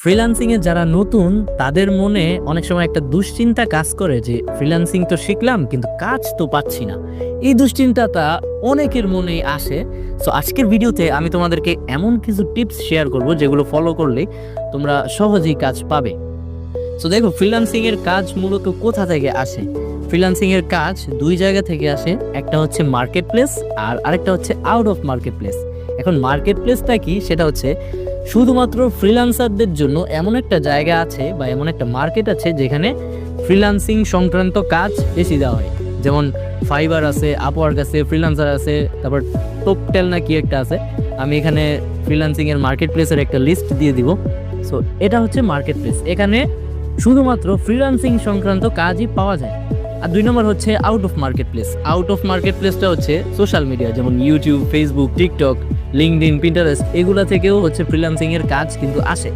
ফ্রিল্যান্সিংয়ে যারা নতুন তাদের মনে অনেক সময় একটা দুশ্চিন্তা কাজ করে যে ফ্রিল্যান্সিং তো শিখলাম কিন্তু কাজ তো পাচ্ছি না। এই দুশ্চিন্তাটা অনেকের মনেই আসে। সো আজকের ভিডিওতে আমি তোমাদেরকে এমন কিছু টিপস শেয়ার করব যেগুলো ফলো করলে তোমরা সহজেই কাজ পাবে। সো দেখো, ফ্রিল্যান্সিংয়ের কাজ মূলত কোথা থেকে আসে? ফ্রিল্যান্সিংয়ের কাজ দুই জায়গা থেকে আসে। একটা হচ্ছে মার্কেট প্লেস আর আরেকটা হচ্ছে আউট অফ মার্কেট প্লেস। এখন মার্কেট প্লেসটা কি? সেটা হচ্ছে শুধুমাত্র ফ্রিল্যান্সারদের জন্য এমন একটা জায়গা আছে বা এমন একটা মার্কেট আছে যেখানে ফ্রিল্যান্সিং সংক্রান্ত কাজ বেশি দেওয়া হয়। যেমন ফাইবার আছে, আপওয়ার্ক আছে, ফ্রিল্যান্সার আছে, তারপর টপটেল না কি একটা আছে। আমি এখানে ফ্রিল্যান্সিংয়ের মার্কেট প্লেসের একটা লিস্ট দিয়ে দিব। সো এটা হচ্ছে মার্কেট প্লেস, এখানে শুধুমাত্র ফ্রিল্যান্সিং সংক্রান্ত কাজই পাওয়া যায়। আর দুই নম্বর হচ্ছে out of market place. Out of market প্লেসটা হচ্ছে সোশ্যাল মিডিয়া, যেমন YouTube, Facebook, TikTok, LinkedIn, Pinterest, এগুলা থেকেও হচ্ছে ফ্রিল্যান্সিংয়ের কাজ কিন্তু আসে।